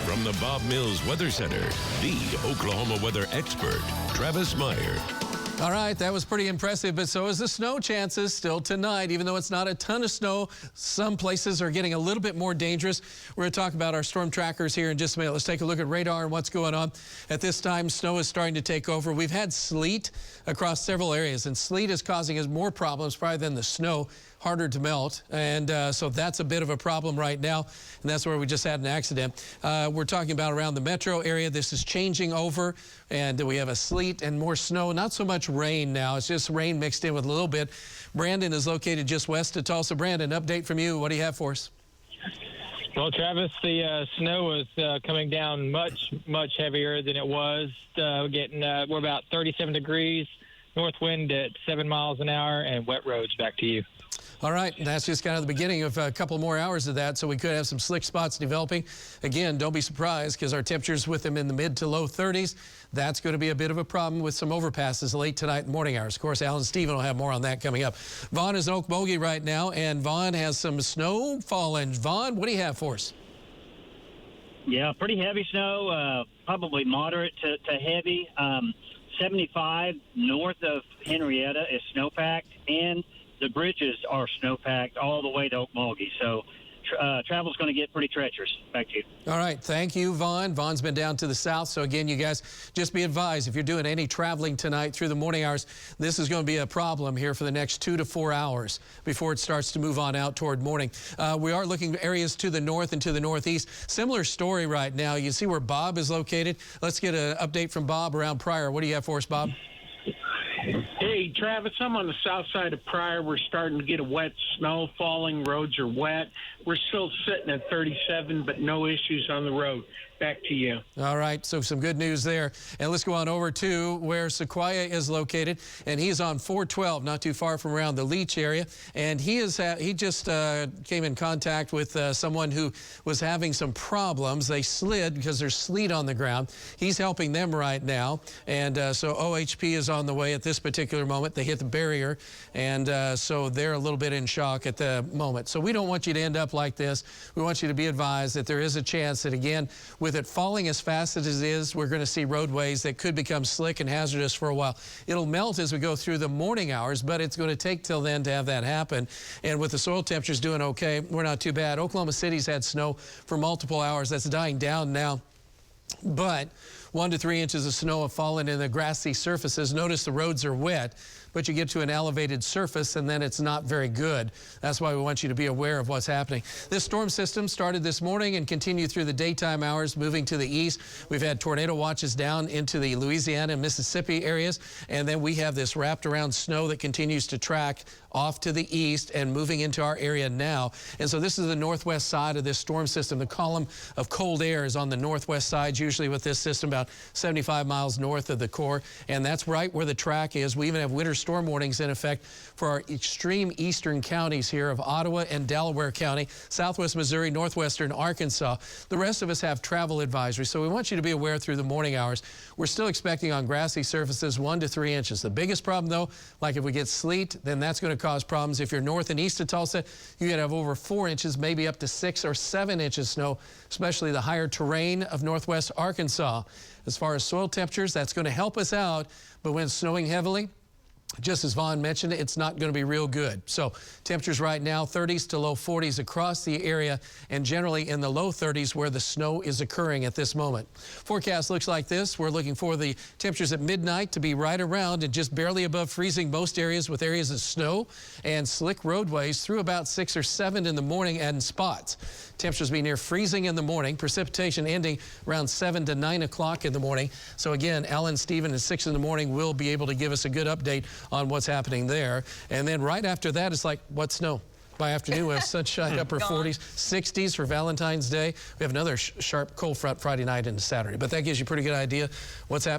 From the Bob Mills Weather Center, the Oklahoma weather expert, Travis Meyer. All right, that was pretty impressive, but so is the snow chances still tonight. Even though it's not a ton of snow, some places are getting a little bit more dangerous. We're going to talk about our storm trackers here in just a minute. Let's take a look at radar and what's going on. At this time, snow is starting to take over. We've had sleet across several areas, and sleet is causing us more problems probably than the snow. Harder to melt, and so that's a bit of a problem right now, and that's where we just had an accident. We're talking about around the metro area. This is changing over, and we have a sleet and more snow. Not so much rain now. It's just rain mixed in with a little bit. Brandon is located just west of Tulsa. Brandon, update from you. What do you have for us? Well, Travis, the snow is coming down much heavier than it was. We're about 37 degrees, north wind at 7 miles an hour, and wet roads. Back to you. All right, that's just kind of the beginning of a couple more hours of that, so we could have some slick spots developing. Again, don't be surprised because our temperatures with them in the mid to low 30s. That's going to be a bit of a problem with some overpasses late tonight and morning hours. Of course, Alan Stephen will have more on that coming up. Vaughn is in Okmulgee right now, and Vaughn has some snow falling. Vaughn, what do you have for us? Yeah, pretty heavy snow, probably moderate to heavy. 75 north of Henrietta is snowpacked, and the bridges are snowpacked all the way to Okmulgee. So travel's going to get pretty treacherous. Back to you. All right. Thank you, Vaughn. Vaughn's been down to the south. So, again, you guys just be advised if you're doing any traveling tonight through the morning hours, this is going to be a problem here for the next 2 to 4 hours before it starts to move on out toward morning. We are looking at areas to the north and to the northeast. Similar story right now. You see where Bob is located. Let's get an update from Bob around Pryor. What do you have for us, Bob? Hey, Travis, I'm on the south side of Pryor. We're starting to get a wet snow falling. Roads are wet. We're still sitting at 37, but no issues on the road. Back to you. All right, so some good news there. And let's go on over to where Sequoia is located. And he's on 412, not too far from around the Leach area. And he just came in contact with someone who was having some problems. They slid because there's sleet on the ground. He's helping them right now. And so OHP is on the way at this particular moment. They hit the barrier. And so they're a little bit in shock at the moment. So we don't want you to end up like this. We want you to be advised that there is a chance that, again, with it falling as fast as it is, we're going to see roadways that could become slick and hazardous for a while. It'll melt as we go through the morning hours, but it's going to take till then to have that happen. And with the soil temperatures doing okay, we're not too bad. Oklahoma City's had snow for multiple hours. That's dying down now. But 1 to 3 inches of snow have fallen in the grassy surfaces. Notice the roads are wet, but you get to an elevated surface and then it's not very good. That's why we want you to be aware of what's happening. This storm system started this morning and continued through the daytime hours, moving to the east. We've had tornado watches down into the Louisiana and Mississippi areas, and then we have this wrapped around snow that continues to track off to the east and moving into our area now. And so this is the northwest side of this storm system. The column of cold air is on the northwest side, usually with this system about 75 miles north of the core, and that's right where the track is. We even have winter storm warnings in effect for our extreme eastern counties here of Ottawa and Delaware County, southwest Missouri, northwestern Arkansas. The rest of us have travel advisories, so we want you to be aware through the morning hours. We're still expecting on grassy surfaces 1 to 3 inches. The biggest problem, though, like if we get sleet, then that's going to cause problems. If you're north and east of Tulsa, you could have over 4 inches, maybe up to 6 or 7 inches snow, especially the higher terrain of northwest Arkansas. As far as soil temperatures, that's going to help us out, but when it's snowing heavily, just as Vaughn mentioned, it's not going to be real good. So temperatures right now, 30s to low 40s across the area, and generally in the low 30s where the snow is occurring at this moment. Forecast looks like this. We're looking for the temperatures at midnight to be right around and just barely above freezing most areas, with areas of snow and slick roadways through about 6 or 7 in the morning and in spots. Temperatures be near freezing in the morning. Precipitation ending around 7 to 9 o'clock in the morning. So again, Alan Stephen at 6 in the morning will be able to give us a good update on what's happening there. And then right after that, it's like, what snow? By afternoon, we have sunshine, upper 40s, 60s for Valentine's Day. We have another sharp cold front Friday night into Saturday. But that gives you a pretty good idea what's happening.